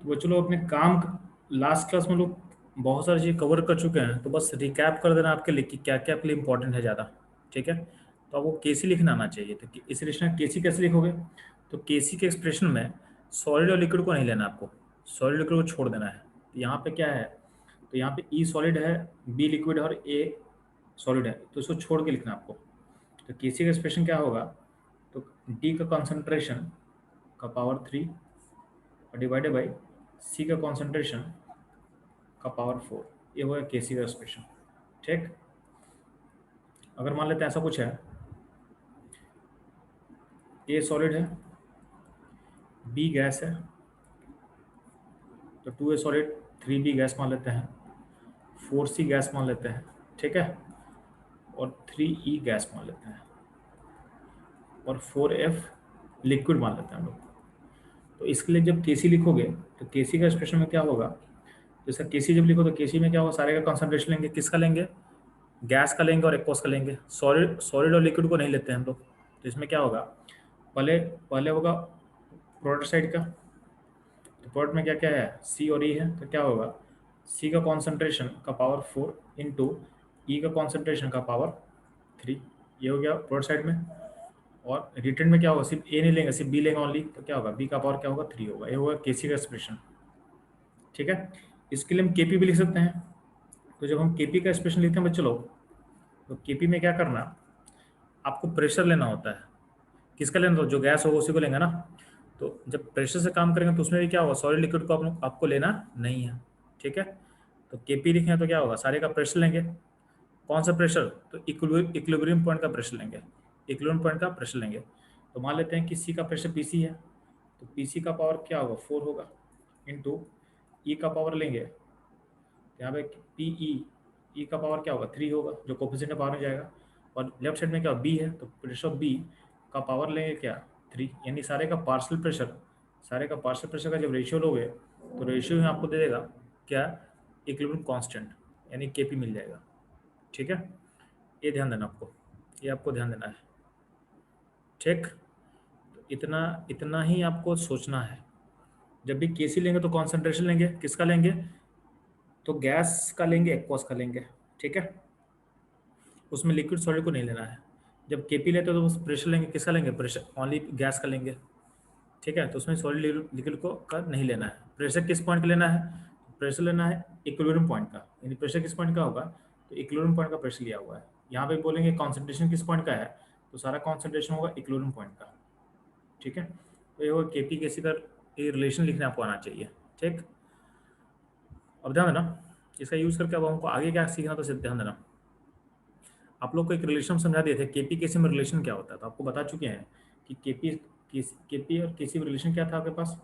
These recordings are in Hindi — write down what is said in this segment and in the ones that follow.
तो वो चलो अपने काम, लास्ट क्लास में लोग बहुत सारी चीज़ कवर कर चुके हैं, तो बस रिकैप कर देना आपके लिए कि क्या क्या आपके लिए इंपॉर्टेंट है ज़्यादा। ठीक है, तो आपको केसी लिखना आना चाहिए। तो इस रिलेशन में केसी कैसे लिखोगे? तो केसी के एक्सप्रेशन में सॉलिड और लिक्विड को नहीं लेना आपको, सॉलिड लिक्विड को छोड़ देना है। तो यहाँ पे क्या है, तो यहाँ पे ई सॉलिड है, बी लिक्विड है और ए सॉलिड है, तो इसको छोड़ के लिखना आपको। तो केसी का एक्सप्रेशन क्या होगा, तो डी का कॉन्सेंट्रेशन का पावर 3 और डिवाइडेड बाई सी का कॉन्सेंट्रेशन का पावर 4, ये होगा केसी का एक्सप्रेशन। ठीक, अगर मान लेते हैं ऐसा कुछ है, ए सॉलिड है, बी गैस है, तो 2A सॉलिड 3B गैस मान लेते हैं, 4C गैस मान लेते हैं। ठीक है, और 3E गैस मान लेते हैं, और 4F लिक्विड मान लेते हैं हम लोग। तो इसके लिए जब केसी लिखोगे तो केसी का एक्सप्रेशन में क्या होगा, जैसा केसी जब लिखो तो केसी में क्या होगा, सारे का कॉन्सेंट्रेशन लेंगे, किसका लेंगे, गैस का लेंगे और एक्वस का लेंगे, सॉलिड सॉलिड और लिक्विड को नहीं लेते हैं हम लोग। तो इसमें क्या होगा, पहले पहले होगा प्रोडक्ट साइड का, तो प्रोडक्ट में क्या क्या है, सी और ई है, तो क्या होगा, सी का कॉन्सेंट्रेशन का पावर 4 इंटू ई का कॉन्सेंट्रेशन का पावर 3, ये हो गया प्रोडक्ट साइड में। और रिटर्न में क्या होगा, सिर्फ ए नहीं लेंगे, सिर्फ बी लेंगे ओनली, तो क्या होगा, बी का पावर क्या होगा, 3 होगा। ये होगा केसी का एक्सप्रेशन। ठीक है, इसके लिए हम केपी भी लिख सकते हैं। तो जब हम केपी का एक्सप्रेशन लिखते हैं बच्चों लोग, तो केपी में क्या करना, आपको प्रेशर लेना होता है। किसका लेना, तो जो गैस होगा उसी को लेंगे ना। तो जब प्रेशर से काम करेंगे तो उसमें भी क्या होगा, सॉलिड लिक्विड को आपको लेना नहीं है। ठीक है, तो केपी लिखें तो क्या होगा, सारे का प्रेशर लेंगे। कौन सा प्रेशर, तो इक्विलिब्रियम पॉइंट का प्रेशर लेंगे, इक्विलिब्रियम पॉइंट का प्रेशर लेंगे। तो मान लेते हैं कि सी का प्रेशर पीसी है, तो पीसी का पावर क्या होगा, 4 होगा, इंटू ई का पावर लेंगे, यहाँ पे पीई, ई का पावर क्या होगा, 3 होगा, जो कोफिशिएंट में पावर में जाएगा। और लेफ्ट साइड में क्या, बी है, तो प्रेशर ऑफ बी का पावर लेंगे क्या, 3, यानी सारे का पार्शियल प्रेशर, सारे का पार्शियल प्रेशर का जब रेशियो लोगे तो रेशियो ही आपको दे देगा क्या, इक्विलिब्रियम कांस्टेंट, यानी केपी मिल जाएगा। ठीक है, ये ध्यान देना आपको, ये आपको ध्यान देना है। ठीक, तो इतना इतना ही आपको सोचना है। जब भी केसी लेंगे तो कॉन्सेंट्रेशन लेंगे, किसका लेंगे, तो गैस का लेंगे, एक्वस का लेंगे। ठीक है, उसमें लिक्विड सॉलिड को नहीं लेना है। जब केपी लेते हो तो उस प्रेशर लेंगे, किसका लेंगे, प्रेशर ओनली गैस का लेंगे। ठीक है, तो उसमें सॉलिड लिक्विड को का नहीं लेना है। प्रेशर किस पॉइंट का लेना है, प्रेशर लेना है इक्विलिब्रियम पॉइंट का, यानी प्रेशर किस पॉइंट का होगा, तो इक्विलिब्रियम पॉइंट का प्रेशर लिया हुआ है। यहाँ पे बोलेंगे कॉन्सेंट्रेशन किस पॉइंट का है, तो सारा कॉन्सेंट्रेशन होगा इक्विलिब्रियम पॉइंट का। ठीक है, तो ये होगा केपी केसी का, ये रिलेशन लिखने आपको आना चाहिए। ठीक, अब ध्यान देना, इसका यूज करके अब हमको आगे क्या सीखना, तो ध्यान देना। आप लोग को एक रिलेशन समझा दिए थे, केपी केसी में रिलेशन क्या होता है, तो आपको बता चुके हैं कि केपी और केसी में रिलेशन क्या था आपके पास।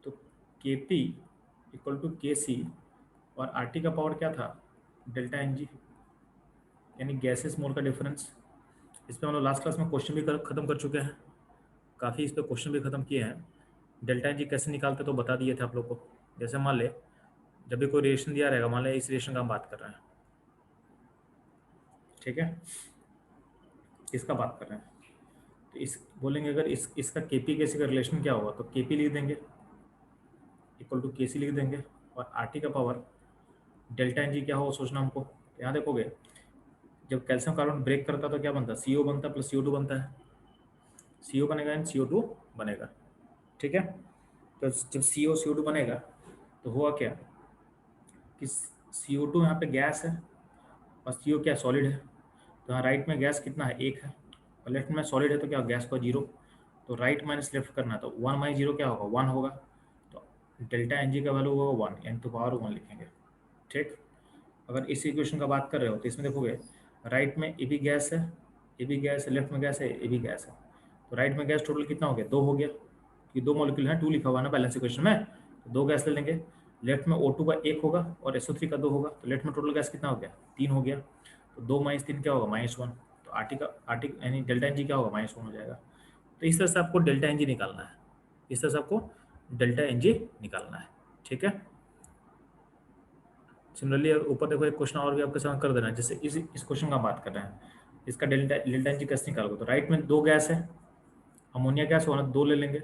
तो केपी इक्वल टू केसी और आरटी का पावर क्या था, डेल्टा एन जी, यानी गैसेस मोल का डिफरेंस। इस पर हम लोग लास्ट क्लास में क्वेश्चन भी खत्म कर चुके हैं, काफ़ी इस पर क्वेश्चन भी खत्म किए हैं। डेल्टा एन जी कैसे निकालते तो बता दिए थे आप लोग को। जैसे मान ले, जब भी कोई रिलेशन दिया रहेगा, मान ले इस रिलेशन का हम बात कर रहे हैं, ठीक है, इसका बात कर रहे हैं, तो इस बोलेंगे अगर इसका केपी केसी का रिलेशन क्या होगा, तो केपी लिख देंगे इक्वल टू केसी लिख देंगे, और आरटी का पावर डेल्टा एन जी क्या होगा सोचना हमको। तो यहाँ देखोगे, जब कैल्शियम कार्बन ब्रेक करता है तो क्या बनता है, CO बनता है प्लस CO2 बनता है, CO बनेगा एंड CO2 बनेगा। ठीक है, तो जब CO2 बनेगा तो हुआ क्या कि CO2 यहाँ पे गैस है और CO क्या सॉलिड है। तो यहाँ राइट में गैस कितना है, 1 है, और लेफ्ट में सॉलिड है, तो क्या गैस का 0। तो राइट माइनस लेफ्ट करना, तो 1 माइनस 0 क्या होगा, 1 होगा। तो डेल्टा एन जी का वैल्यू होगा 1, एन टू पावर 1 लिखेंगे। ठीक, अगर इस इक्वेशन का बात कर रहे हो तो इसमें देखोगे, राइट में ए भी गैस है, ए भी गैस है, लेफ्ट में गैस है, ए भी गैस है। तो राइट में गैस टोटल कितना हो गया, 2 हो गया, क्योंकि 2 मॉलिक्यूल है, 2 लिखा हुआ ना बैलेंस इक्वेशन में, तो 2 गैस ले लेंगे। लेफ्ट में O2 का 1 होगा और SO3 का 2 होगा, तो लेफ्ट में टोटल गैस कितना हो गया, 3 हो गया। तो 2 माइनस 3 क्या होगा, -1। तो आरटी यानी डेल्टा एन जी क्या होगा, -1 हो जाएगा। तो इस तरह से आपको डेल्टा एन जी निकालना है, इस तरह से आपको डेल्टा एन जी निकालना है। ठीक है, सिमिलरली ऊपर देखो एक क्वेश्चन और भी आपके साथ कर देना है, जैसे इस क्वेश्चन का बात कर रहे हैं, इसका डेल्टा एन जी कैसे निकालोगे। तो राइट में 2 गैस है, अमोनिया गैस होना 2 ले लेंगे,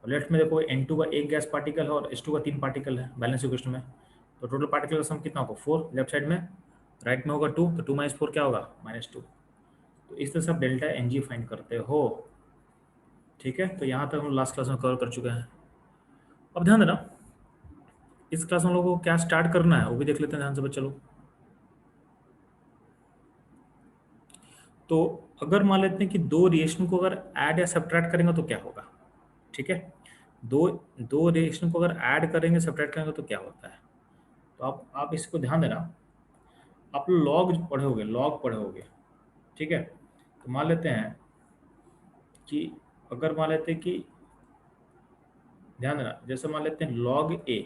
और लेफ्ट में देखो N2 का एक गैस पार्टिकल है और H2 का 3 पार्टिकल है बैलेंस इक्वेशन में। तो टोटल पार्टिकल का सम कितना होगा 4 लेफ्ट साइड में, राइट में होगा 2, तो 2 - 4 क्या होगा -2। तो इस तरह से आप डेल्टा Ng फाइंड करते हो। ठीक है, तो यहाँ तक हम लास्ट क्लास में कवर कर चुके हैं। अब ध्यान देना, इस क्लास में हम लोगों को क्या स्टार्ट करना है वो भी देख लेते हैं ध्यान से बच्चे लोग। तो अगर मान लेते हैं कि दो रिएक्शन को अगर ऐड या सब्ट्रैक्ट करेंगे तो क्या होगा। ठीक है, दो दो रिएक्शन को अगर ऐड करेंगे सब्ट्रैक्ट करेंगे तो क्या होता है। तो आप इसको ध्यान देना, आप लॉग पढ़ोगे। ठीक है, तो मान लेते हैं कि अगर मान लेते हैं कि ध्यान देना, जैसे मान लेते हैं लॉग ए,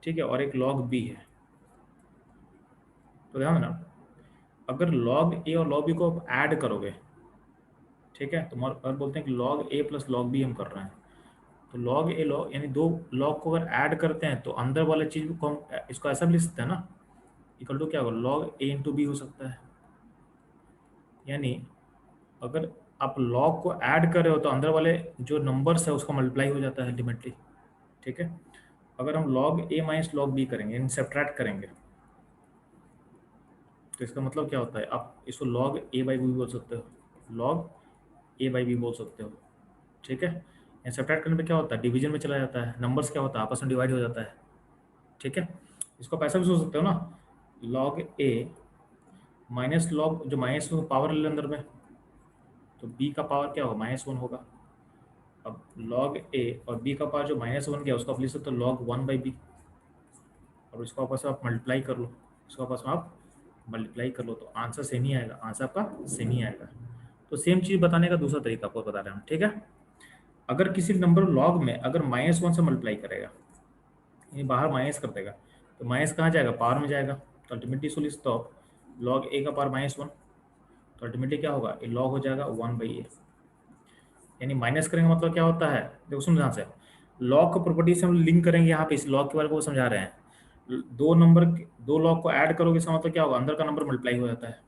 ठीक है, और एक लॉग बी है। तो ध्यान देना, अगर लॉग ए और लॉग बी को आप ऐड करोगे, ठीक है, तो अगर बोलते हैं कि लॉग ए प्लस लॉग बी हम कर रहे हैं, तो लॉग ए लॉग यानी दो लॉग को अगर ऐड करते हैं तो अंदर वाले चीज को हम इसको ऐसा भी लिख सकते हैं ना, इक्वल टू क्या होगा लॉग ए इंटू बी हो सकता है। यानी अगर आप लॉग को ऐड कर रहे हो तो अंदर वाले जो नंबर्स है उसका मल्टीप्लाई हो जाता है अल्टीमेटली। ठीक है, अगर हम लॉग ए माइनस लॉग बी करेंगे यानी सब्ट्रैक्ट करेंगे, तो इसका मतलब क्या होता है, आप इसको लॉग ए बाई बी बोल सकते हो, लॉग ए बाई बी बोल सकते हो। ठीक है, यानी सब्ट्रैक्ट करने पे क्या होता है, डिवीजन में चला जाता है, नंबर्स क्या होता है आपस में डिवाइड हो जाता है। ठीक है, इसको आप ऐसा भी सोच सकते हो ना, लॉग ए माइनस लॉग, जो माइनस पावर ले अंदर में, तो बी का पावर क्या होगा -1 होगा। अब लॉग ए और बी का पावर जो -1 गया उसको आप लिख सकते हो लॉग 1/b, और इसको आपस में आप मल्टीप्लाई कर लो, इसको आपस में आप मल्टीप्लाई कर लो, तो आंसर सेम ही आएगा, आंसर आपका सेम ही आएगा। तो सेम चीज़ बताने का दूसरा तरीका आपको बता रहे हैं हम। ठीक है, अगर किसी नंबर लॉग में अगर -1 से मल्टीप्लाई करेगा, यानी बाहर माइनस कर देगा, तो माइनस कहाँ जाएगा, पावर में जाएगा। तो अल्टीमेटली सोल्यूशन तो लॉग ए का पावर -1, तो अल्टीमेटली क्या होगा, ये लॉग हो जाएगा 1/a। यानी माइनस करेंगे मतलब क्या होता है, देखो सुन ध्यान से, लॉग को प्रॉपर्टी से हम लिंक करेंगे, यहाँ पे इस लॉग के बारे में वो समझा रहे हैं। दो लॉग को ऐड करोगे इसका मतलब क्या होगा, अंदर का नंबर मल्टीप्लाई हो जाता है।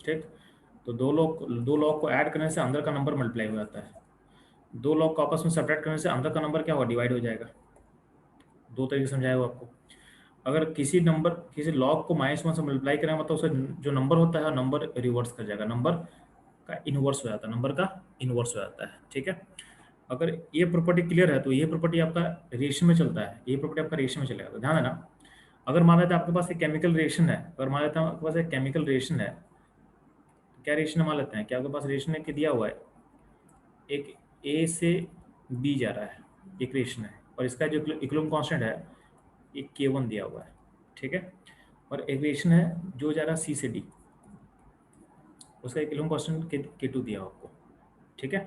ठीक, तो दो लॉग को ऐड करने से अंदर का नंबर मल्टीप्लाई हो जाता है, दो लॉग को आपस में सब्ट्रैक्ट करने से अंदर का नंबर क्या होगा, डिवाइड हो जाएगा। दो तरीके से समझाया हुआ आपको। अगर किसी लॉग को -1 से मल्टीप्लाई करें मतलब उसका जो नंबर होता है नंबर रिवर्स कर जाएगा, नंबर का इनवर्स हो जाता है, नंबर का इनवर्स हो जाता है। ठीक है, अगर ये प्रॉपर्टी क्लियर है तो ये प्रॉपर्टी आपका रिएक्शन में चलता है, ये प्रॉपर्टी आपका रिएक्शन में चलेगा। तो ध्यान देना, अगर मान लेते हैं आपके पास एक केमिकल रिएक्शन है, अगर मान लेते हैं आपके पास एक केमिकल रिएक्शन है, तो क्या रिएक्शन मान लेते हैं कि आपके पास रिएक्शन है कि दिया हुआ है एक ए से बी जा रहा है, एक रिएक्शन है, और इसका जो इक्विलिब्रियम कांस्टेंट है एक K1 दिया हुआ है। ठीक है, और एक रिएक्शन है जो जा रहा है सी से डी, उसका इक्विलिब्रियम कांस्टेंट K2 दिया हुआ आपको। ठीक है,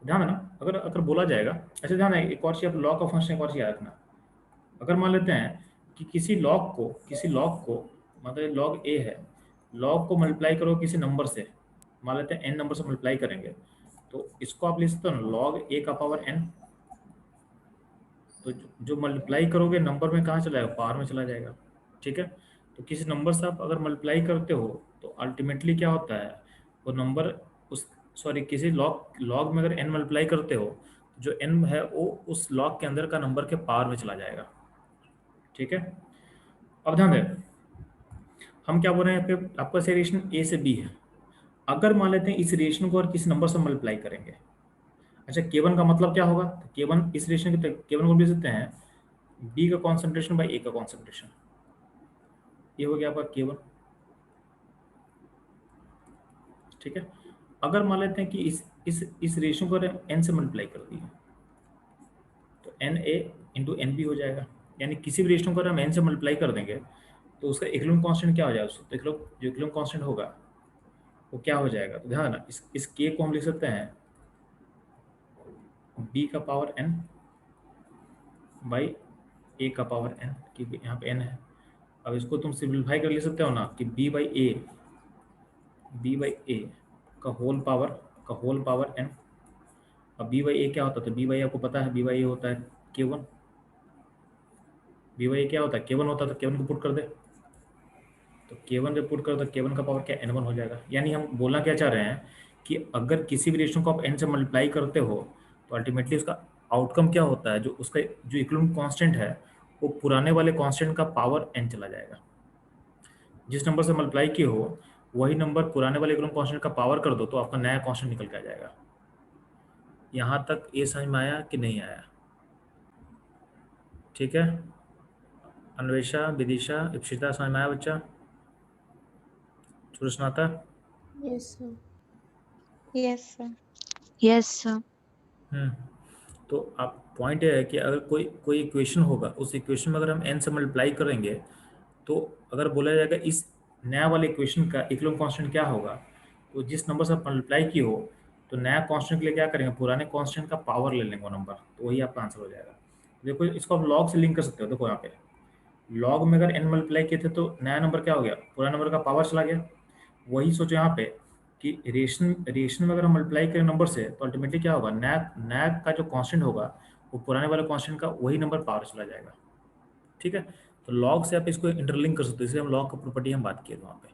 ध्यान देना, अगर अगर बोला जाएगा, अच्छा ध्यान है एक और चीज, आप लॉ का फंक्शन एक और चीज याद रखना। अगर मान लेते हैं कि किसी लॉग को मतलब लॉग ए है, लॉग को मल्टीप्लाई करो किसी नंबर से, मान लेते हैं n नंबर से मल्टीप्लाई करेंगे, तो इसको आप लिख सकते हो ना लॉग ए का पावर n। तो जो मल्टीप्लाई करोगे नंबर में कहाँ चला जाएगा, पावर में चला जाएगा। ठीक है, तो किसी नंबर से आप अगर मल्टीप्लाई करते हो तो अल्टीमेटली क्या होता है, वो नंबर उस सॉरी किसी लॉग लॉग में अगर n मल्टीप्लाई करते हो तो जो n है वो उस लॉग के अंदर का नंबर के पावर में चला जाएगा। ठीक है, अब ध्यान दें, हम क्या बोल रहे हैं, आपका से रिलेशन ए से बी है, अगर मान लेते हैं इस रिलेशन को और किसी नंबर से मल्टीप्लाई करेंगे। अच्छा K1 का मतलब क्या होगा, तो K1 इस रिलेशन के K1 को लिख सकते हैं बी का कॉन्सेंट्रेशन बाई ए का कॉन्सेंट्रेशन, ये हो गया आपका K1। ठीक है, अगर मान लेते हैं कि इस रेशियो को n से मल्टीप्लाई कर दिए तो n a into n b हो जाएगा। यानी किसी भी रेशियो को अगर हम n से मल्टीप्लाई कर देंगे तो उसका इक्विलिब्रियम कांस्टेंट क्या हो जाएगा, तो जो इक्विलिब्रियम कांस्टेंट होगा वो क्या हो जाएगा। तो ध्यान देना, इस k को हम लिख सकते हैं b का पावर n बाई a का पावर n, क्योंकि यहाँ पे n है। अब इसको तुम सिंप्लीफाई कर लिख सकते हो ना कि b बाई a का होल पावर n। अब b/a क्या होता है, तो b/a आपको पता है, b/a होता है K1, b/a क्या होता है K1 होता है, तो K1 को पुट कर दे, तो K1 जब पुट कर तो K1 का पावर क्या N1 हो जाएगा। यानी हम बोलना क्या चाह रहे हैं कि अगर किसी भी रेशियो को आप n से मल्टीप्लाई करते हो तो अल्टीमेटली उसका आउटकम क्या होता है, जो उसका जो इक्विवेलेंट कांस्टेंट है वो पुराने वाले कांस्टेंट का पावर n चला जाएगा। जिस नंबर से मल्टीप्लाई किए हो वही नंबर पुराने वाले इक्विवेलेंट कांस्टेंट का पावर कर दो तो आपका नया कांस्टेंट निकल के आ जाएगा। यहाँ तक ये समझ में आया कि नहीं आया? ठीक है, अन्वेषा, विदिशा, इप्सिता, समझ में आया बच्चा? सुरस्नाता? Yes, sir. Yes sir. Yes sir. तो आप पॉइंट ये है कि अगर कोई कोई इक्वेशन होगा, उस इक्वेशन में अगर हम n से मल्टीप्लाई करेंगे तो अगर बोला जाएगा इस नया वाले इक्वेशन का इक्विवेलेंट कांस्टेंट क्या होगा, तो जिस नंबर से आप मल्टीप्लाई की हो तो नया कांस्टेंट के लिए क्या करेंगे, पुराने कांस्टेंट का पावर ले लेंगे वो नंबर, तो वही आपका आंसर हो जाएगा। देखो इसको आप लॉग से लिंक कर सकते हो। देखो यहाँ पे लॉग में अगर n मल्टीप्लाई किए थे तो नया नंबर क्या हो गया, पुराने नंबर का पावर चला गया। वही सोचो यहाँ पे कि रेशन रेशन में अगर हम मल्टीप्लाई करें नंबर से तो अल्टीमेटली क्या होगा, नया नया का जो कांस्टेंट होगा वो पुराने वाले कांस्टेंट का वही नंबर पावर चला जाएगा। ठीक है, तो लॉग से आप इसको इंटरलिंक कर सकते हो, इसलिए हम लॉग का प्रॉपर्टी हम बात किए थे वहाँ पे।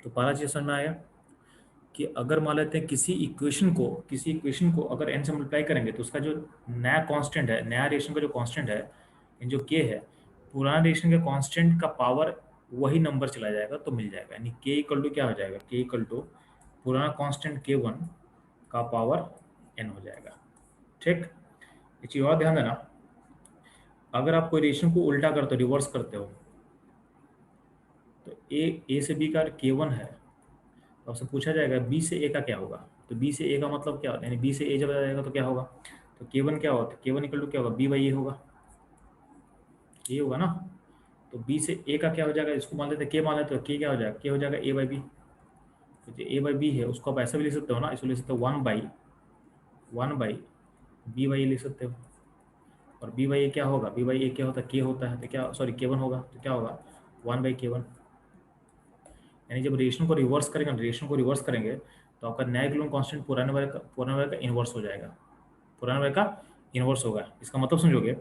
तो पहला चीज़ समझ में आया कि अगर मान लेते हैं किसी इक्वेशन को अगर n से मल्टीप्लाई करेंगे तो उसका जो नया कांस्टेंट है, नया रेशन का जो कांस्टेंट है, जो k है, पुराना रेशन के कांस्टेंट का पावर वही नंबर चला जाएगा तो मिल जाएगा। यानी k इक्वल टू क्या हो जाएगा, k इक्वल टू पुराना कांस्टेंट k1 का पावर n हो जाएगा। ठीक, एक चीज़ और ध्यान देना, अगर आप कोई रेशन को उल्टा करते हो, रिवर्स करते हो, तो ए से बी का k1 है तो आपसे पूछा जाएगा बी से ए का क्या होगा। तो बी से ए का मतलब क्या होता है, यानी बी से ए जब आ जाएगा तो क्या होगा, तो k1 क्या होता है, k1 इक्वल टू क्या होगा, बी बाई ए होगा, ये होगा ना। तो बी से ए का क्या हो जाएगा, इसको मान लेते हैं के मान लेते हो, के क्या हो जाएगा, के हो जाएगा ए बाई बी। तो जो ए बाई बी है उसको आप ऐसा भी लिख सकते हो ना, इसको लिख सकते हो वन बाई बी बाई ए लिख सकते हो। और बी बाई ए क्या होगा, बी बाई ए क्या होता है, के होता है, तो क्या सॉरी k1 होगा, तो क्या होगा 1/k1। यानी जब रेशन को रिवर्स करेंगे तो आपका नया इक्विवेलेंट कांस्टेंट पुराने वाले का इन्वर्स हो जाएगा, पुराने वाले का इन्वर्स होगा। इसका मतलब समझोगे,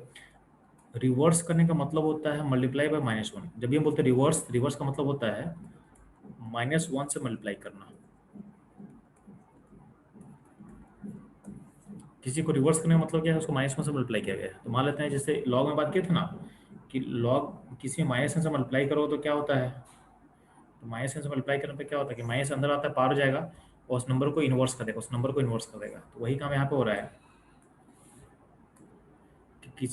रिवर्स करने का मतलब होता है मल्टीप्लाई बाय -1। जब भी हम बोलते हैं रिवर्स का मतलब होता है -1 से मल्टीप्लाई करना। किसी को रिवर्स करने का मतलब क्या है, उसको -1 से मल्टीप्लाई किया गया है। तो मान लेते हैं जैसे लॉग में बात किए थे ना कि लॉग किसी -1 से मल्टीप्लाई करो तो क्या होता है, तो -1 से मल्टीप्लाई करने पे क्या होता है कि माइनस अंदर आता है, पार हो जाएगा और उस नंबर को इन्वर्स कर देगा, तो वही काम यहाँ पे हो रहा है कि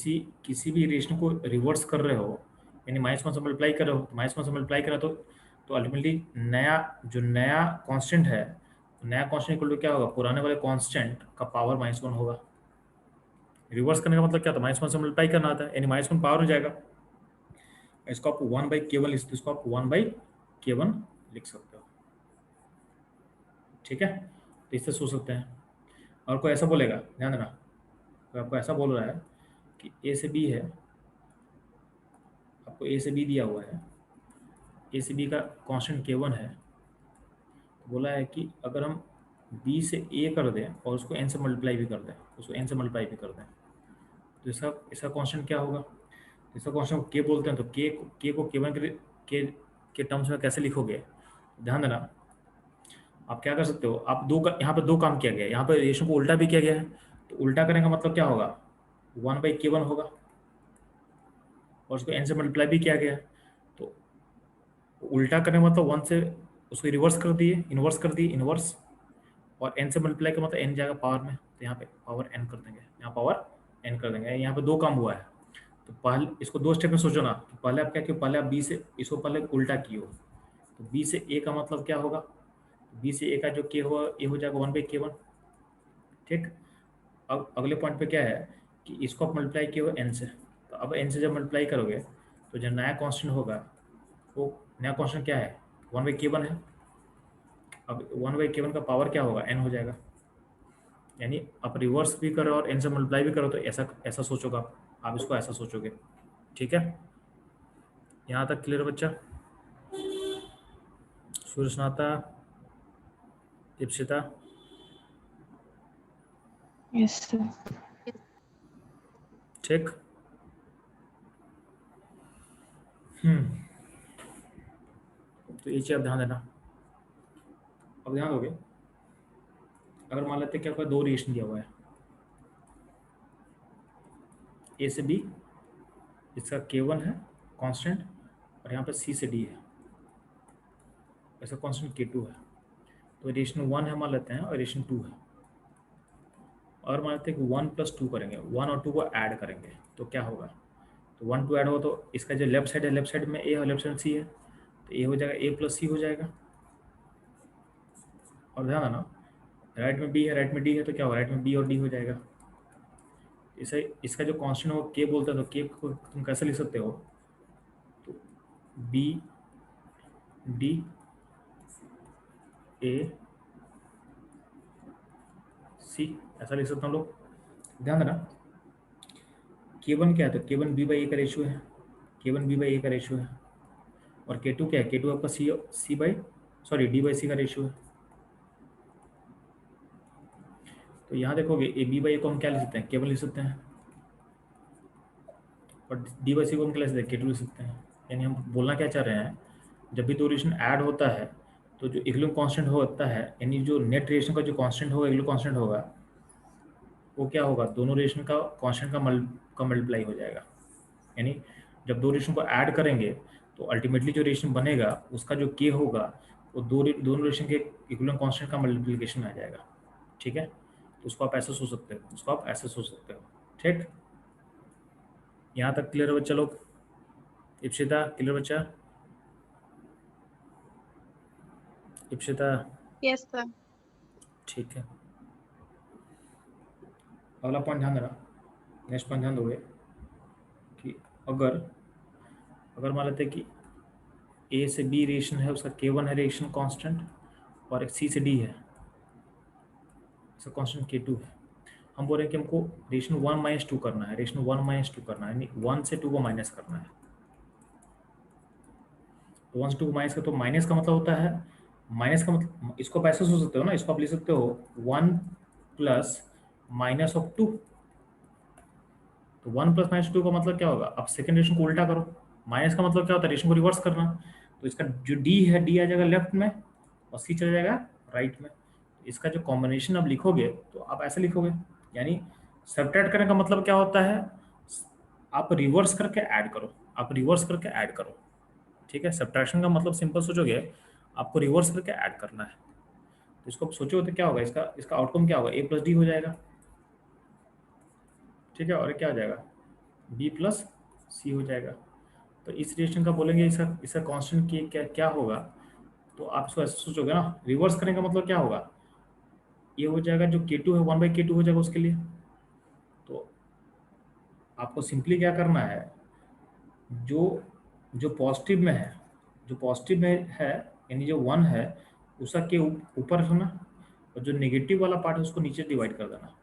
किसी भी रेशन को रिवर्स कर रहे हो, यानी -1 से मल्टीप्लाई कर रहे हो, तो -1 से मल्टीप्लाई करा तो अल्टीमेटली नया कांस्टेंट है, तो नया कांस्टेंट इक्वल टू क्या होगा, पुराने वाले कांस्टेंट का पावर -1 होगा। रिवर्स करने का मतलब क्या था, -1 से मल्टीप्लाई करना आता है, यानी -1 पावर हो जाएगा। इसको आप 1/k1 लिख सकते हो, इसको आप 1/k1 लिख सकते हो। ठीक है, तो इससे सोच सकते हैं। और कोई ऐसा बोलेगा, ध्यान देना, तो आपको ऐसा बोल रहा है कि ए से बी है, आपको ए से बी दिया हुआ है, ए से बी का कांस्टेंट k1 है, तो बोला है कि अगर हम बी से ए कर दें और उसको n से मल्टीप्लाई भी कर दें, तो इसका इसका कांस्टेंट क्या होगा, तो इसका कांस्टेंट k बोलते हैं। तो k को k1 के टर्म्स में कैसे लिखोगे, ध्यान देना, आप क्या कर सकते हो, आप यहाँ पे दो काम किया गया है, यहाँ पे रेशो को उल्टा भी किया गया है। तो उल्टा करने का मतलब क्या होगा, 1/k1 होगा और उसको n से मल्टीप्लाई भी किया गया है। तो उल्टा करने का मतलब 1 से उसको इन्वर्स कर दिए इन्वर्स, और n से मल्टीप्लाई का मतलब n जाएगा पावर में, तो यहाँ पे पावर n कर देंगे, यहाँ पे दो काम हुआ है। तो पहले इसको दो स्टेप में सोचो ना, तो पहले आप क्या किए, पहले आप बी से इसको पहले उल्टा किए हो, तो बी से ए का मतलब क्या होगा, बी से ए का जो के हो ए हो जाएगा 1/k1। ठीक, अब अगले पॉइंट पे क्या है कि इसको आप मल्टीप्लाई किए हो n से, तो अब n से जब मल्टीप्लाई करोगे तो जो नया कांस्टेंट होगा वो नया कांस्टेंट क्या है, 1/k1 है। अब 1/k1 का पावर क्या होगा, n हो जाएगा। यानी आप रिवर्स भी करो और n से मल्टीप्लाई भी करो तो ऐसा ऐसा सोचोगे आप इसको ऐसा सोचोगे। ठीक है, यहाँ तक क्लियर बच्चा? सूर्यस्नाता, दीपशिता? Yes sir. ठीक, तो ये चीज़ आप ध्यान देना। अब ध्यान दोगे अगर मान लेते क्या कोई दो रिलेशन दिया हुआ है, ए से बी, इसका K1 है कांस्टेंट, और यहाँ पे C से D है, ऐसा कांस्टेंट K2 है। तो रिलेशन 1 है मान लेते हैं और रिलेशन 2 है, और मान लेते हैं कि 1 + 2 करेंगे, 1 और 2 को ऐड करेंगे तो क्या होगा, तो 1 2 ऐड हो तो इसका जो लेफ्ट साइड है, लेफ्ट साइड में A और लेफ्ट साइड में C है, तो A हो जाएगा A + C हो जाएगा। और ध्यान देना, राइट में B है, राइट में D है, तो क्या होगा, राइट में B और D हो जाएगा। इसे इसका जो कांस्टेंट है वो K बोलते हैं, तो K को तुम कैसे लिख सकते हो, तो B D A C ऐसा लिख सकते हैं हम लोग। ध्यान देना, K1 क्या है, तो K1 B/A का रेशियो है, K1 B/A का रेशियो है, और K2 क्या है, K2 आपका D/C का रेशियो है। तो यहाँ देखोगे B/A को हम क्या लिख सकते हैं, K1 लिख सकते हैं, और D/C को हम क्या लिख सकते हैं, K2 लिख सकते हैं। यानी हम बोलना क्या चाह रहे हैं, जब भी दो रिलेशन ऐड होता है तो जो इक्विलिब्रियम कांस्टेंट होता है, यानी जो नेट रिलेशन का जो कांस्टेंट होगा, इक्विलिब्रियम कांस्टेंट होगा, वो क्या होगा, दोनों रिलेशन का कांस्टेंट का मल्टीप्लाई हो जाएगा। यानी जब दो रिलेशन को ऐड करेंगे तो अल्टीमेटली जो रिलेशन बनेगा उसका जो K होगा वो दोनों रिलेशन के इक्विलिब्रियम कांस्टेंट का मल्टीप्लिकेशन आ जाएगा। ठीक है, तो उसको आप ऐसे सोच सकते हो, उसको आप ऐसे सोच सकते हो। ठीक, यहाँ तक क्लियर है बच्चा लोग? इप्सिता क्लियर बच्चा? इप्सिता? Yes, sir. ठीक है, अगला पॉइंट ध्यान देना, नेक्स्ट पॉइंट ध्यान दोगे कि अगर अगर मान लेते हैं कि A से B रिलेशन है, उसका K1 है रिलेशन कांस्टेंट, और एक C से D है, इसका कांस्टेंट K2 है। हम बोल रहे हैं कि हमको रेशन 1 - 2 करना है, रेशन 1 - 2 करना है, यानी 1 से 2 को माइनस करना है। तो 1 से 2 को माइनस कर, तो माइनस का मतलब होता है, माइनस का मतलब इसको आप ऐसे सोच सकते हो ना, इसको आप लिख सकते हो 1 + -2। तो 1 + -2 का मतलब क्या होगा, अब सेकंड रेशन को उल्टा करो, माइनस का मतलब क्या होता है, रेशन को रिवर्स करना। तो इसका जो D है, D आ जाएगा लेफ्ट में, और C चला जाएगा राइट में। इसका जो कॉम्बिनेशन आप लिखोगे तो आप ऐसे लिखोगे, यानी सब्ट्रैक्ट करने का मतलब क्या होता है, आप रिवर्स करके ऐड करो, आप रिवर्स करके ऐड करो। ठीक है, सब्ट्रैक्शन का मतलब सिंपल सोचोगे, आपको रिवर्स करके ऐड करना है। तो इसको आप सोचोगे तो क्या होगा, इसका इसका आउटकम क्या होगा, A + D हो जाएगा। ठीक है, और क्या हो जाएगा, B + C हो जाएगा। तो इस रिलेशन का बोलेंगे, इसका इसका कांस्टेंट की क्या क्या होगा, तो आप इसको ऐसे सोचोगे ना, रिवर्स करने का मतलब क्या होगा, ये हो जाएगा जो K2 है 1/K2 हो जाएगा उसके लिए। तो आपको सिंपली क्या करना है, जो जो पॉजिटिव में है, जो पॉजिटिव में है, यानी जो 1 है उसका के ऊपर होना, और जो नेगेटिव वाला पार्ट है उसको नीचे डिवाइड कर देना।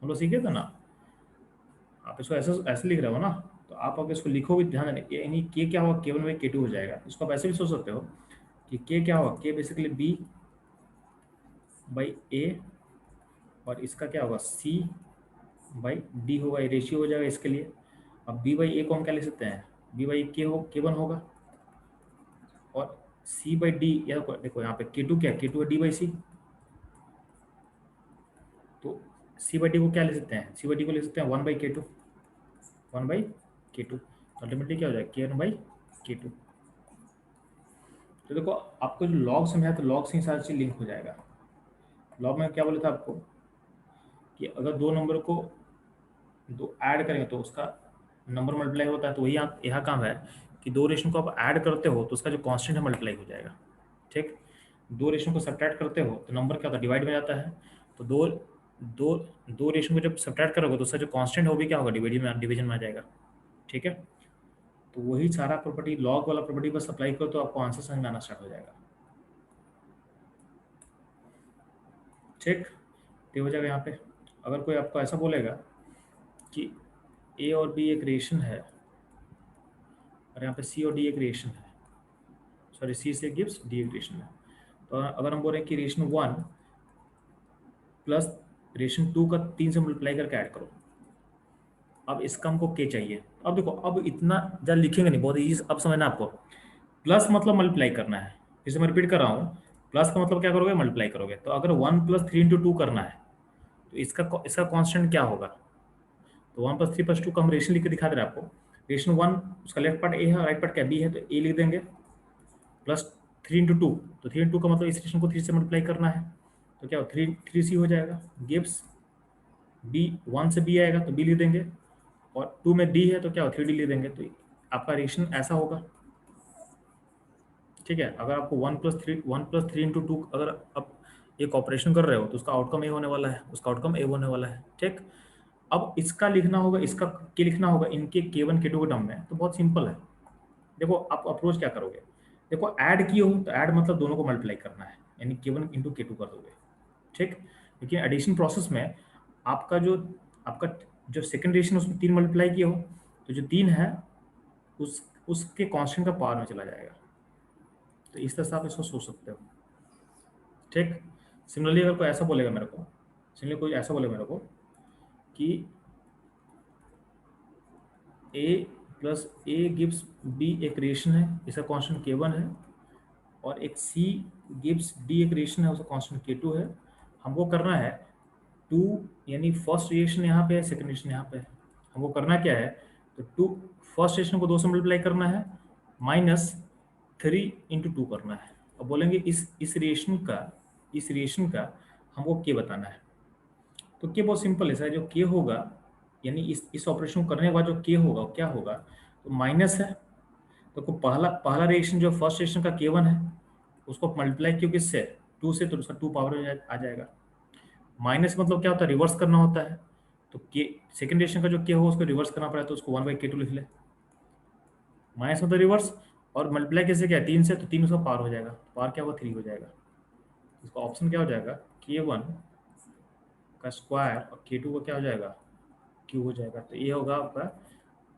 हम लोग सीखे थे ना, आप इसको ऐसे ऐसे लिख रहे हो ना, तो आप अगर इसको लिखोगे ध्यान देना, यानी के क्या होगा, K1/K2 हो जाएगा। इसको आप ऐसे भी सोच सकते हो कि के क्या होगा, के बेसिकली B/A, और इसका क्या होगा, C/D होगा, ये रेशियो हो जाएगा इसके लिए। अब B/A को हम क्या लिख सकते हैं, K1 होगा, और C/D, या देखो यहाँ पे K2 क्या है, K2 है D/C, तो C/D को क्या लिख सकते हैं, C/D को लिख सकते हैं 1/K2, 1/K2, अल्टीमेटली क्या हो जाएगा, K1/K2। तो देखो, आपको जो लॉग समझाया तो लॉग से ही सारी चीज लिंक हो जाएगा। लॉग में क्या बोला था आपको कि अगर दो नंबर को दो ऐड करेंगे तो उसका नंबर मल्टीप्लाई होता है, तो वही आप यहाँ काम है कि दो रेशन को आप ऐड करते हो तो उसका जो कांस्टेंट है मल्टीप्लाई हो जाएगा। ठीक, दो रेशन को सब्ट्रैक्ट करते हो तो नंबर क्या होता है, डिवाइड में जाता है। तो दो दो दो रेशन को जब सब्ट्रैक्ट करोगे तो उसका जो कांस्टेंट है वो भी क्या होगा, डिवीजन में आ जाएगा। ठीक है, तो वही सारा प्रॉपर्टी, लॉग वाला प्रॉपर्टी बस अप्लाई करो तो आपको आंसर समझ में आना स्टार्ट हो जाएगा। ठीक, तो हो जाएगा यहाँ पे। अगर कोई आपको ऐसा बोलेगा कि A और B एक रिलेशन है, और यहाँ पे C और D एक रिलेशन है, सॉरी C से गिव्स D एक रिलेशन है, तो अगर हम बोल रहे हैं कि रिलेशन 1 + रिलेशन 2 का 3 से मल्टीप्लाई करके ऐड करो, अब इसका हमको K चाहिए। अब देखो, अब इतना ज़्यादा लिखेंगे नहीं, बहुत ईजी अब समझना आपको। प्लस मतलब मल्टीप्लाई करना है, फिर से मैं रिपीट कर रहा हूँ, प्लस का मतलब क्या करोगे, मल्टीप्लाई करोगे। तो अगर 1 + 3 × 2 करना है तो इसका कांस्टेंट क्या होगा? तो 1 + 3 + 2 का हम रेशन लिख के दिखा दे रहे हैं आपको। रेशन 1 उसका लेफ्ट पार्ट ए है, राइट पार्ट क्या बी है, तो ए लिख देंगे, प्लस 3 × 2, तो 3 × 2 का मतलब इस रेशन को 3 से मल्टीप्लाई करना है, तो क्या हो 3c हो जाएगा। गिव्स बी, 1 से बी आएगा तो बी लिख देंगे, और 2 में डी है तो क्या हो 3d लिख देंगे। तो आपका रेशन ऐसा होगा, ठीक है। अगर आपको 1 + 3 × 2 अगर आप एक ऑपरेशन कर रहे हो तो उसका आउटकम ए होने वाला है, उसका आउटकम ए होने वाला है, ठीक। अब इसका लिखना होगा, इसका के लिखना होगा इनके K1 K2 के टर्म में, तो बहुत सिंपल है। देखो आप अप्रोच क्या करोगे, देखो ऐड किए हो तो ऐड मतलब दोनों को मल्टीप्लाई करना है, यानी K1 × K2 कर दोगे, ठीक। लेकिन एडिशन प्रोसेस में आपका जो सेकंड रेशन उसमें 3 मल्टीप्लाई किए हो, तो जो 3 है उसके कांस्टेंट का पावर में चला जाएगा। तो इस तरह से आप इसको सोच सकते हो, ठीक। सिमिलरली अगर कोई ऐसा बोलेगा मेरे को, कि a + a गिव्स b एक रिएक्शन है, इसका कांस्टेंट K1 है, और एक c गिव्स d एक रिएक्शन है, उसका कांस्टेंट K2 है। हमको करना है 2, यानी फर्स्ट रिएक्शन यहाँ पे है, सेकंड रिएक्शन यहाँ पे है। हमको करना क्या है, तो 2 फर्स्ट रिएक्शन को 2 से मल्टीप्लाई करना है, -3 × 2 करना है। अब बोलेंगे इस रिएक्शन का हमको k बताना है। तो के बहुत सिंपल है सर, जो के होगा, यानी इस ऑपरेशन को करने के बाद जो के होगा वो क्या होगा, तो माइनस है। तो पहला रिएक्शन जो फर्स्ट रिएक्शन का K1 है, उसको मल्टीप्लाई क्यों किससे 2 से, तो उसका 2 पावर आ जाएगा। माइनस मतलब क्या होता है, रिवर्स करना होता है। तो के सेकेंड रिएक्शन का जो के होगा उसको रिवर्स करना पड़ेगा, तो उसको 1/K2 लिख ले। माइनस मतलब रिवर्स, और मल्टीप्लाई कैसे क्या है 3 से, तो 3 उसका पावर हो जाएगा, पावर क्या होगा 3 हो जाएगा। इसका ऑप्शन क्या हो जाएगा, K1 का स्क्वायर और K2 का क्या हो जाएगा, क्यू हो जाएगा। तो ये होगा आपका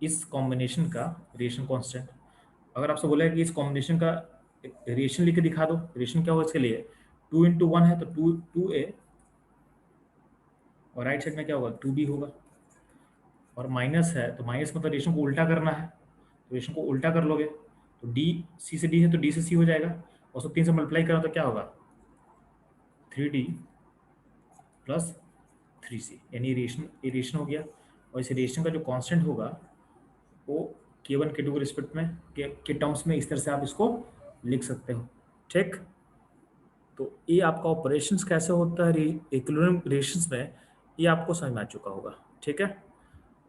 इस कॉम्बिनेशन का रिएक्शन कांस्टेंट। अगर आपसे बोला है कि इस कॉम्बिनेशन का रिएक्शन लिख के दिखा दो, रिएक्शन क्या होगा इसके लिए, 2 × 1 है तो 2a, और राइट साइड में क्या होगा 2b होगा, और माइनस है तो माइनस मतलब रिएक्शन को उल्टा करना है, तो रिएक्शन को उल्टा कर लोगे तो डी, सी से डी है तो डी से सी हो जाएगा, और उसको 3 से मल्टीप्लाई करा तो क्या होगा 3d + 3c, यानी रिएक्शन हो गया। और इस रिएक्शन का जो कांस्टेंट होगा वो K1 K2 के रिस्पेक्ट में के टर्म्स में इस तरह से आप इसको लिख सकते हो, ठीक। तो ये आपका ऑपरेशंस कैसे होता है इक्विलिब्रियम रिलेशंस में, ये आपको समझ में आ चुका होगा, ठीक है।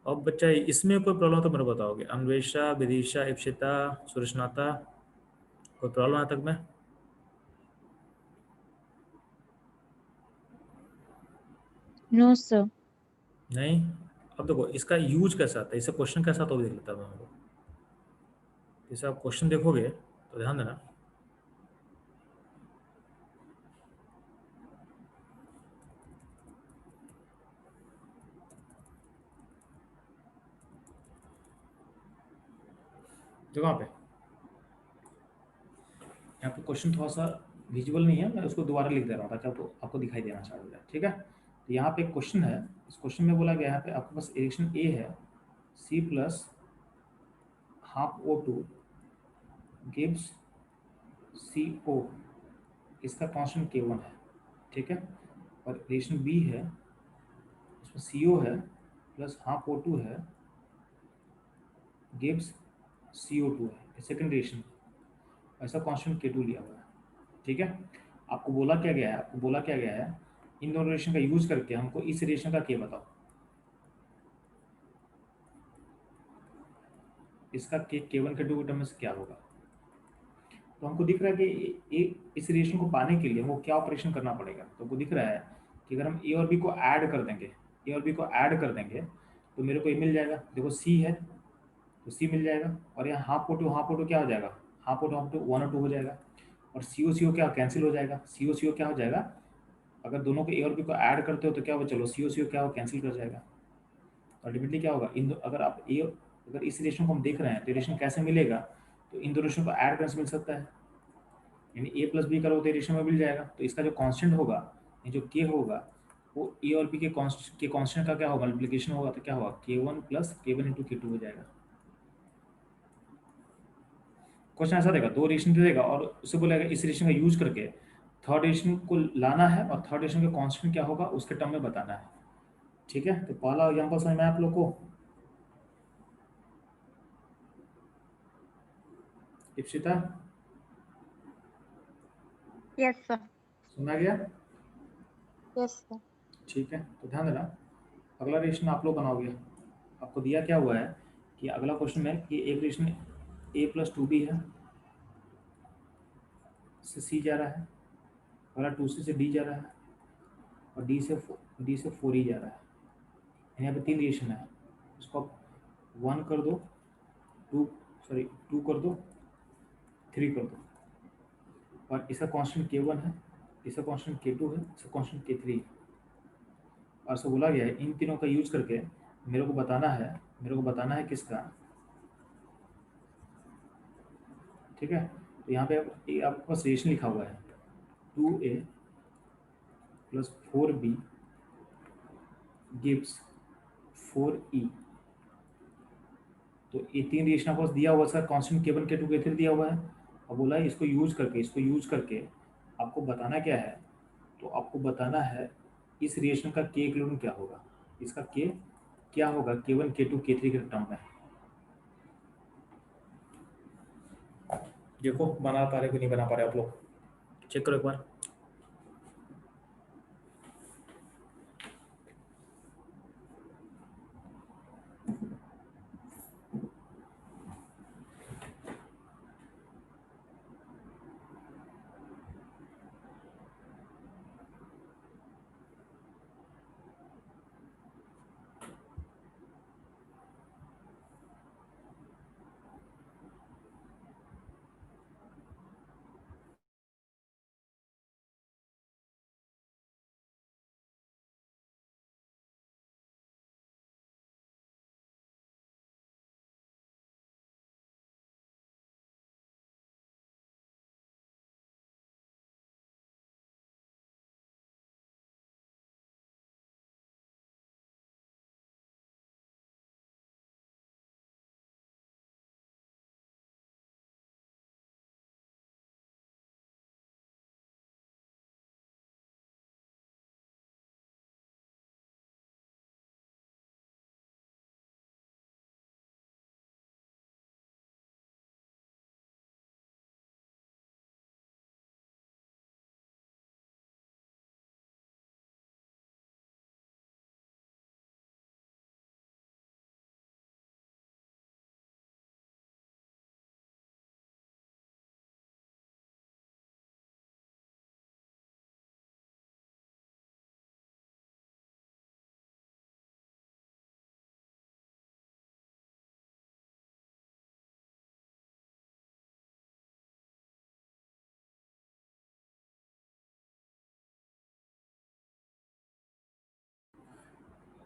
अब बच्चा इसमें कोई प्रॉब्लम तो मेरे बताओगे, अन्वेषा, विदिशा, इप्सिता, सुरेशनाथा, कोई प्रॉब्लम है तक में? No, sir. नहीं। अब देखो इसका यूज कैसा आता है, इससे क्वेश्चन कैसा आता है वो देख लेता हूँ मैं हमको। जैसे आप क्वेश्चन देखोगे तो ध्यान देना, देखो यहाँ पे क्वेश्चन थोड़ा सा विजुअल नहीं है, मैं उसको दोबारा लिख दे रहा हूँ ताकि आपको दिखाई देना चालू हो जाए, ठीक है। तो यहाँ पे एक क्वेश्चन है, इस क्वेश्चन में बोला गया है यहाँ पे आपके पास रिएक्शन ए है, C + ½ O2 गिव्स CO, इसका कांस्टेंट K1 है, ठीक है। और रिएक्शन बी है, उसमें CO है प्लस ½ O2 है, गिव्स CO2 है, सेकेंड रिएक्शन, ऐसा कांस्टेंट K2 लिया हुआ है, ठीक है। आपको बोला क्या गया है, इन दोनों रिएक्शन का यूज करके हमको इस रिएक्शन का K बताओ। इसका K1 K2 के टर्म में से क्या होगा। तो हमको दिख रहा है कि इस रिएक्शन को पाने के लिए हमको क्या ऑपरेशन करना पड़ेगा। तो हमको दिख रहा है कि अगर हम ए और बी को ऐड कर देंगे तो मेरे को ये मिल जाएगा। देखो सी है तो सी मिल जाएगा, और यहाँ ½ O2 क्या हो जाएगा, ½ O2 1 और 2 हो जाएगा, और सी ओ क्या कैंसिल हो जाएगा, सी ओ क्या हो जाएगा, अगर दोनों को ए और बी को ऐड करते हो तो क्या होगा, चलो सी ओ क्या हो कैंसिल कर जाएगा। अल्टीमेटली क्या होगा, अगर इस रिलेशन को हम देख रहे हैं तो रिलेशन कैसे मिलेगा, तो इन दो रिलेशन को ऐड करने से मिल सकता है, यानी a + b करो तो रिलेशन में मिल जाएगा। तो इसका जो कांस्टेंट होगा, ये जो k होगा, वो a और b के कांस्टेंट का क्या होगा, मल्टीप्लिकेशन होगा, तो क्या होगा K1 + K1 × K2 हो जाएगा। क्वेश्चन ऐसा देगा, दो रिलेशन दे देगा और उससे बोलेगा इस रिलेशन का यूज करके थर्ड रिलेशन को लाना है और थर्ड रिलेशन का कांस्टेंट क्या होगा उसके टर्म में बताना है। ठीक है, तो पहला एग्जांपल समझ में आया आप लोग को? Ipsita, Yes, sir. सुना गया? Yes, sir. ठीक है, तो ध्यान देना, अगला रिलेशन आप लोग बनाओगे। आपको दिया क्या हुआ है कि अगला क्वेश्चन में कि एक रिलेशन a+2b है, से c जा रहा है, अगला 2c से d जा रहा है, और d से 4e जा रहा है। यहाँ पे 3 रिलेशन है, इसको आप 1 कर दो, 2 कर दो, 3 कर दो, और इसका कांस्टेंट k1 है, इसका कांस्टेंट k2 है, इसका कांस्टेंट k3 है। और ऐसा बोला गया है इन तीनों का यूज करके मेरे को बताना है किसका। ठीक है, तो यहाँ पे आपके पास रिलेशन लिखा हुआ है 2a + 4b गिव्स 4e। तो ये 3 रिलेशन आपको दिया हुआ, इसका कांस्टेंट k1 k2 k3 दिया हुआ है, और बोला है इसको यूज करके आपको बताना क्या है। तो आपको बताना है इस रिलेशन का k इक्विवेलेंट क्या होगा, इसका k क्या होगा k1 k2 k3 के टर्म में। देखो बना पा रहे कि नहीं बना पा रहे आप लोग, चेक करो एक बार।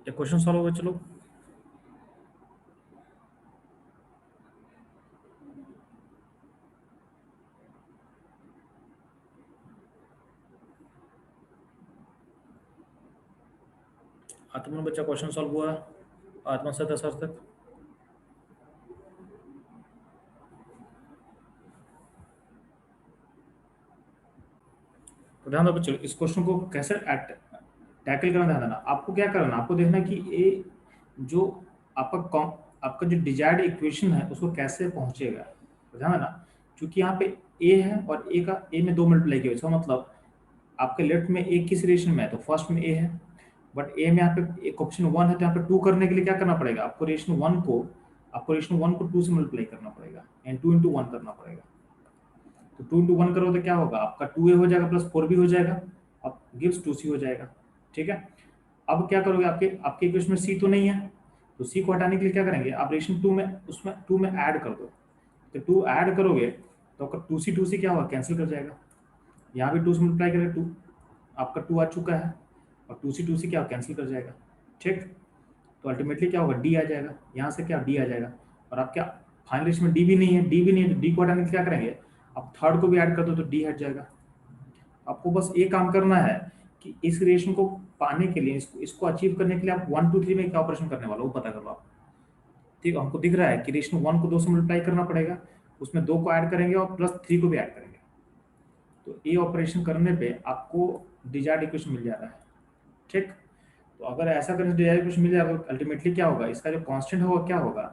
ये क्वेश्चन सॉल्व होगा, चलो। आत्मा बच्चा क्वेश्चन सॉल्व हुआ आत्मा से 10 तक। तो ध्यान दो बच्चों, इस क्वेश्चन को कैसे टैकल करना, ध्यान देना। आपको क्या करना, आपको देखना कि ये जो आपका जो डिजायर्ड इक्वेशन है उसको कैसे पहुंचेगा। तो ध्यान देना, क्योंकि यहाँ पे ए है और ए में 2 मल्टीप्लाई किया, इसका मतलब आपके लेफ्ट में ए किस रिलेशन में है, तो फर्स्ट में ए है, बट ए में यहाँ पे एक ऑप्शन 1 है, तो यहाँ पे 2 करने के लिए क्या करना पड़ेगा, आपको रिलेशन 1 को 2 से मल्टीप्लाई करना पड़ेगा, एंड 2 × 1 करना पड़ेगा। तो 2 × 1 करो तो क्या होगा, आपका 2a हो जाएगा प्लस 4b हो जाएगा, अब गिव्स 2c हो जाएगा। ठीक है, अब क्या करोगे, आपके इक्वेशन में c तो नहीं है, तो c को हटाने के लिए क्या करेंगे, आप रिलेशन 2 में उसमें 2 में ऐड कर दो। तो 2 ऐड करोगे तो आपका 2c क्या होगा, कैंसिल कर जाएगा। यहाँ भी 2 से मल्टीप्लाई करें, 2 आपका 2 आ चुका है, और 2c क्या कैंसिल कर जाएगा। ठीक, तो अल्टीमेटली क्या होगा, डी आ जाएगा, यहाँ से क्या डी आ जाएगा, और आप क्या फाइनल लिस्ट में डी भी नहीं है, तो डी को हटाने के क्या करेंगे, आप थर्ड को भी ऐड कर दो तो डी हट जाएगा। आपको बस ये काम करना है कि इस रिलेशन को पाने के लिए, इसको अचीव करने के लिए आप 1 2 3 में क्या ऑपरेशन करने वाला वो पता करो आप। ठीक, हमको दिख रहा है कि रिलेशन 1 को 2 से मल्टीप्लाई करना पड़ेगा, उसमें 2 को ऐड करेंगे और प्लस 3 को भी ऐड करेंगे। तो ए ऑपरेशन करने पे आपको डिजायर्ड इक्वेशन मिल जाता है। ठीक, तो अगर ऐसा करने से डिजायर्ड इक्वेशन मिल जाएगा तो अल्टीमेटली क्या होगा, इसका जो कांस्टेंट होगा क्या होगा,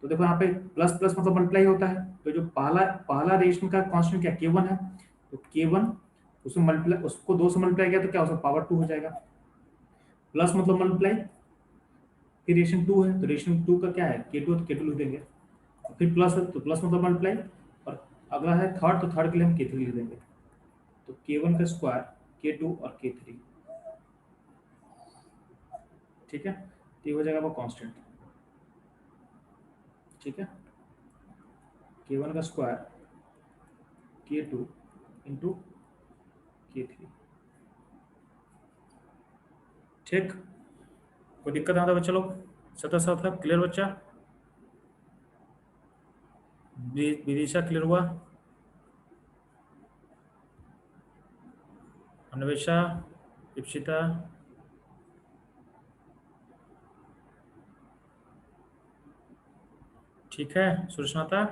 तो देखो यहाँ पे प्लस प्लस मतलब मल्टीप्लाई होता है, तो जो पहला पहला रेशन का कांस्टेंट क्या k1 है, तो k1 उसमें मल्टीप्लाई, उसको 2 से मल्टीप्लाई किया तो क्या उसका पावर 2 हो जाएगा, प्लस मतलब मल्टीप्लाई, फिर रेशन 2 है तो रेशन 2 का क्या है k2, तो k2 लिख देंगे, फिर प्लस है तो प्लस मतलब मल्टीप्लाई, और अगला है थर्ड, तो थर्ड के लिए हम k3 लिख देंगे, तो k1 का स्क्वायर, k2 और k3। ठीक है, तो ये हो जाएगा वो कांस्टेंट। ठीक है, k1 का स्क्वायर, k2 इंटू k3। ठीक, कोई दिक्कत आता बच्चा लोग, सतह सतह क्लियर बच्चा, विदिशा क्लियर हुआ, अन्वेषा, इप्सिता, ठीक है, सुरक्षनाता,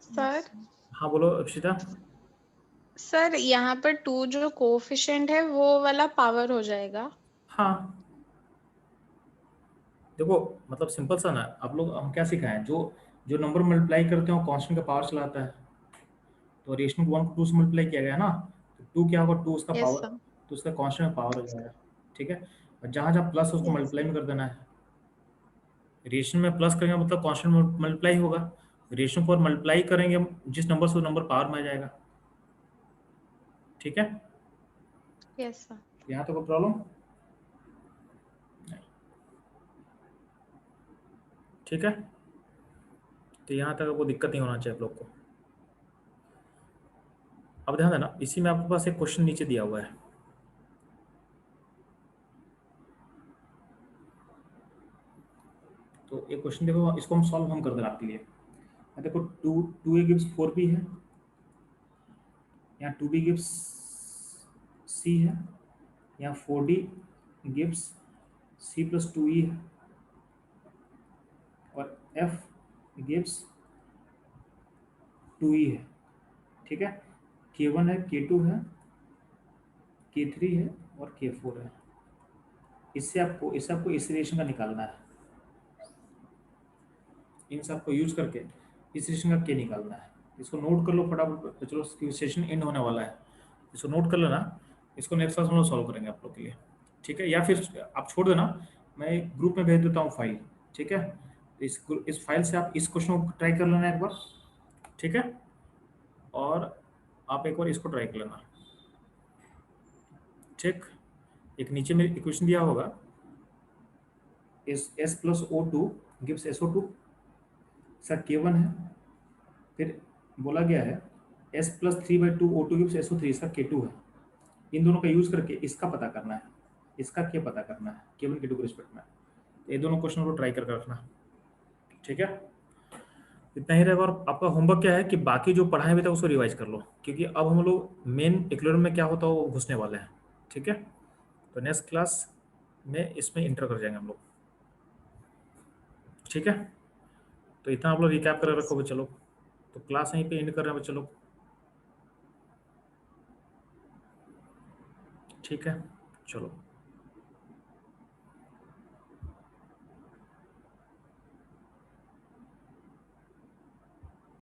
सर हाँ बोलो इप्सिता। सर यहाँ पर 2 जो कोफिशिएंट है वो वाला पावर हो जाएगा। हाँ, देखो मतलब सिंपल सा ना, आप लोग हम क्या सिखाएं, जो जो नंबर मल्टीप्लाई करते हैं वो कांस्टेंट का पावर चलाता है, तो रेशनल 1 को 2 से मल्टीप्लाई किया गया ना, तो 2 क्या होगा, 2 उसका यस पावर, सर। तो उसका कांस्टेंट में पावर हो जाएगा। ठीक है, और जहाँ जहाँ प्लस है उसको यस मल्टीप्लाई में कर देना है, रेशन में प्लस करेंगे मतलब कांस्टेंट मल्टीप्लाई होगा, रेशन को मल्टीप्लाई करेंगे जिस नंबर से वो नंबर पावर में आ जाएगा। ठीक है, यस सर। यहाँ तो कोई प्रॉब्लम नहीं। ठीक है, तो यहाँ तक कोई दिक्कत नहीं होना चाहिए आप लोग को। अब ध्यान देना, इसी में आपके पास एक क्वेश्चन नीचे दिया हुआ है, तो एक क्वेश्चन देखो, इसको हम सॉल्व हम कर देना आपके लिए। देखो 2a गिव्स 4b है, यहाँ 2b गिव्स c है, यहाँ 4d gives c plus 2e है, और f गिव्स 2e है। ठीक है, k1 है, k2 है, k3 है और k4 है। इससे आपको इस रिलेशन का निकालना है, इन सब को यूज करके इस रिलेशन का k निकालना है। इसको नोट कर लो फटाफट, तो चलो सेशन एंड होने वाला है, इसको नोट कर लेना, इसको नेक्स्ट क्लास में सॉल्व करेंगे आप लोग के लिए। ठीक है, या फिर आप छोड़ देना, मैं ग्रुप में भेज देता हूँ फाइल। ठीक है, तो इस फाइल से आप इस क्वेश्चन को ट्राई कर लेना एक बार। ठीक है, और आप एक बार इसको ट्राई कर लेना। ठीक, एक नीचे में इक्वेशन दिया होगा, S plus O2 gives SO2, sir K1 है, फिर बोला गया है S plus 3/2 O2 gives SO3, इसका K2 है। इन दोनों का यूज करके इसका पता करना है, इसका क्या पता करना है K1 K2 के रिस्पेक्ट में। ये दोनों क्वेश्चन को ट्राई कर रखना। ठीक है, इतना ही रहेगा, और आपका होमवर्क क्या है कि बाकी जो पढ़ाए हुए थे उसको रिवाइज कर लो, क्योंकि अब हम लोग मेन इक्वेशन में क्या होता है वो घुसने वाले हैं। ठीक है, तो नेक्स्ट क्लास में इसमें इंटर कर जाएंगे हम लोग। ठीक है, तो इतना आप लोग रिकैप कर यस। रखो बच्चे लोग, तो क्लास यहीं पे एंड कर रहे हैं बच्चे लोग। ठीक है, चलो।